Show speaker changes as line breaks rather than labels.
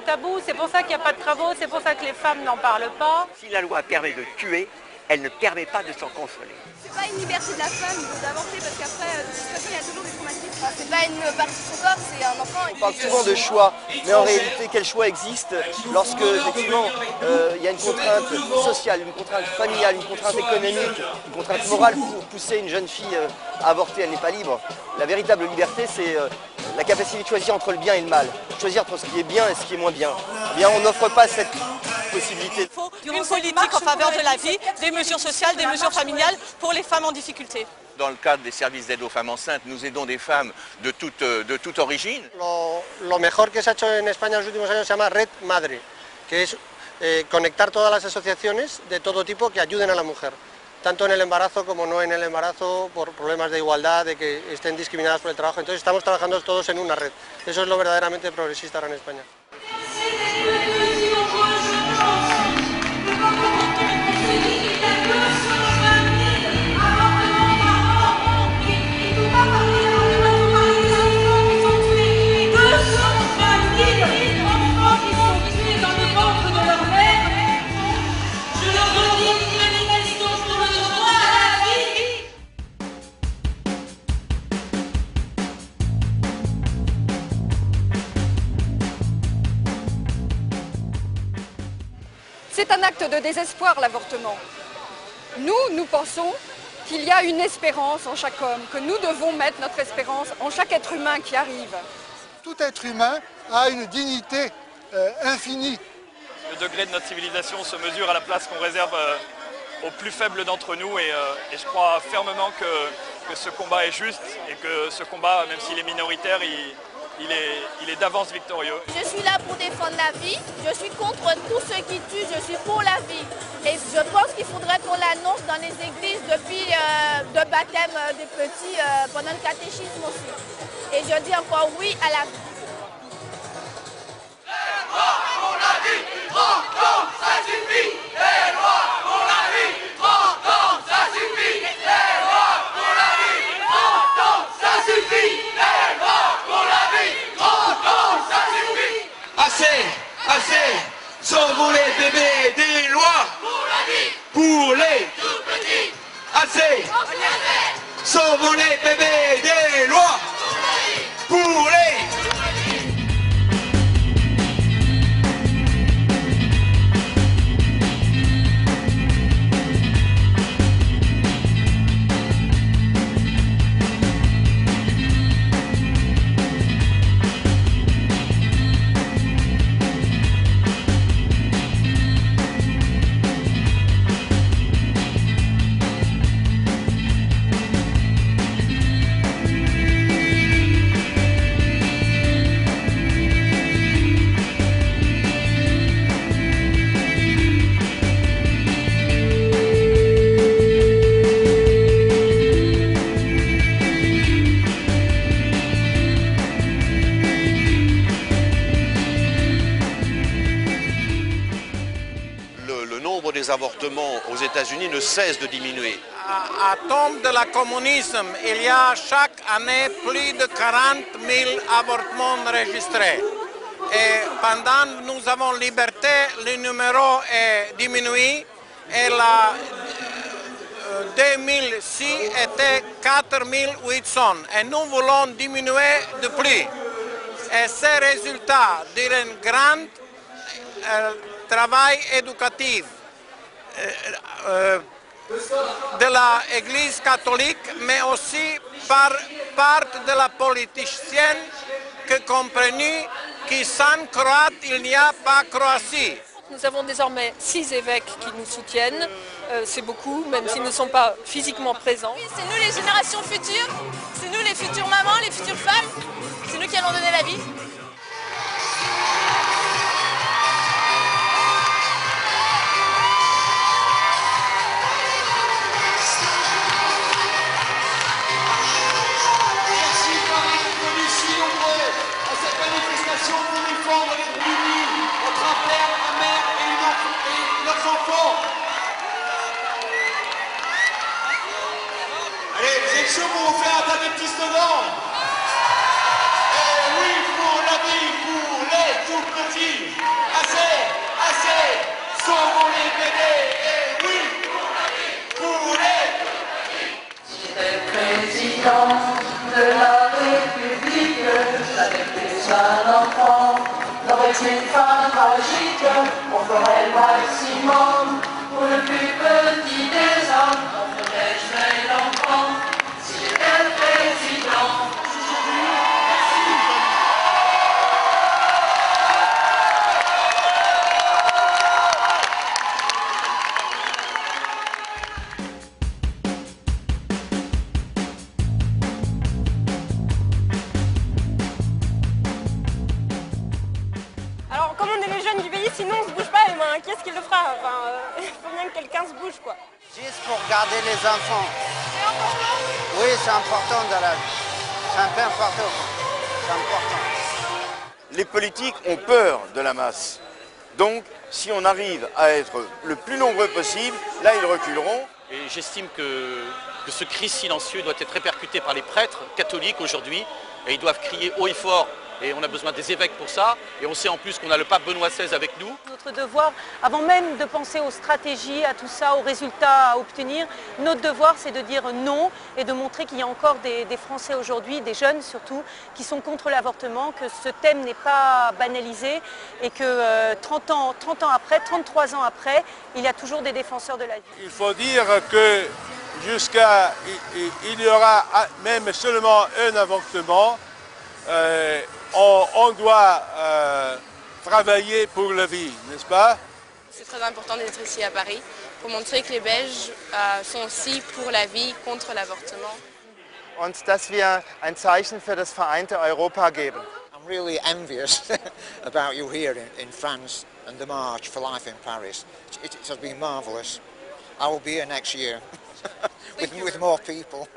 tabou, c'est pour ça qu'il n'y a pas de travaux, c'est pour ça que les femmes n'en parlent pas.
Si la loi permet de tuer, elle ne permet pas de s'en consoler.
C'est pas une liberté de la femme d'avorter parce qu'après, de toute façon, il y a toujours des traumatismes. Enfin, c'est pas une partie de son corps, c'est un enfant.
On parle souvent de choix, mais en réalité, quel choix existe lorsque, effectivement, il y a une contrainte sociale, une contrainte familiale, une contrainte économique, une contrainte morale pour pousser une jeune fille à avorter, elle n'est pas libre. La véritable liberté, c'est la capacité de choisir entre le bien et le mal, choisir entre ce qui est bien et ce qui est moins bien. Eh bien, on n'offre pas cette possibilité.
Il faut une politique en faveur de la vie, des mesures sociales, des mesures familiales pour les femmes en difficulté.
Dans le cadre des services d'aide aux femmes enceintes, nous aidons des femmes de toute origine.
Lo mejor que se ha hecho en España en los últimos años se llama Red Madre, que es conectar todas las asociaciones de todo tipo que ayuden a la mujer, tanto en el embarazo como no en el embarazo, por problemas de igualdad, de que estén discriminadas por el trabajo. Entonces estamos trabajando todos en una red. Eso es lo verdaderamente progresista ahora en España.
C'est un acte de désespoir, l'avortement. Nous pensons qu'il y a une espérance en chaque homme, que nous devons mettre notre espérance en chaque être humain qui arrive.
Tout être humain a une dignité infinie.
Le degré de notre civilisation se mesure à la place qu'on réserve aux plus faibles d'entre nous et je crois fermement que ce combat est juste et que ce combat, même s'il est minoritaire, il est d'avance victorieux.
Je suis là pour défendre la vie, je suis contre tous ceux qui tuent, je suis pour la vie. Et je pense qu'il faudrait qu'on l'annonce dans les églises depuis le baptême des petits, pendant le catéchisme aussi. Et je dis encore oui à la vie.
Les lois pour la vie, 30 ans, ça suffit. Les lois pour la vie, 30 ans, ça suffit. Les lois pour la vie, 30 ans, ça suffit. Les lois pour la vie, 30 ans, ça suffit.
Assez, sauvons les bébés des lois.
Pour la vie,
pour les
tout petits.
Assez, sauvons les bébés des lois. Pour les
Les avortements aux États-Unis ne cessent de diminuer.
À temps de la communisme, il y a chaque année plus de 40 000 avortements enregistrés. Et pendant que nous avons liberté, le numéro est diminué et la 2006 était 4 800 et nous voulons diminuer de plus. Et c'est le résultat d'un grand travail éducatif de l'Église catholique, mais aussi par part de la politicienne qui comprenait que sans Croate, il n'y a pas Croatie.
Nous avons désormais 6 évêques qui nous soutiennent. C'est beaucoup, même s'ils ne sont pas physiquement présents.
Oui, c'est nous les générations futures, c'est nous les futures mamans, les futures femmes, c'est nous qui allons donner la vie.
Pour défendre les démunis, entre un père, une mère et leurs enfants. Allez, vous êtes chaud pour vous faire un tas de petits slogans? Et oui, pour la vie, pour les tout
faut-il? Assez, sauvons les bébés, et oui, pour les...
Si j'étais président de la République, avec des jeunes enfants, n'aurait une femme tragique, on ferait le maximum pour le plus petit des hommes, on ferait jouer l'enfant, si j'étais le président.
Alors, comme on est les jeunes du pays, sinon on se bouge pas, qui est-ce qui le fera? Il faut bien que quelqu'un se bouge, quoi.
Juste pour garder les enfants.
C'est important?
Oui, c'est important dans la vie. C'est un peu important. C'est important.
Les politiques ont peur de la masse. Donc, si on arrive à être le plus nombreux possible, là, ils reculeront.
Et j'estime que ce cri silencieux doit être répercuté par les prêtres catholiques aujourd'hui. Et ils doivent crier haut et fort. Et on a besoin des évêques pour ça. Et on sait en plus qu'on a le pape Benoît XVI avec nous.
Notre devoir, avant même de penser aux stratégies, à tout ça, aux résultats à obtenir, notre devoir c'est de dire non et de montrer qu'il y a encore des Français aujourd'hui, des jeunes surtout, qui sont contre l'avortement, que ce thème n'est pas banalisé et que 30 ans après, 33 ans après, il y a toujours des défenseurs de la vie.
Il faut dire que jusqu'à, il y aura même seulement un avortement. On doit travailler pour la vie, n'est-ce pas?
C'est très important d'être ici à Paris pour montrer que les Belges sont aussi pour la vie, contre l'avortement.
Und dass wir ein Zeichen für das vereinte Europa geben.
I'm really envious about you here in France and the March for Life in Paris. It has been marvellous. I will be here next year with more people.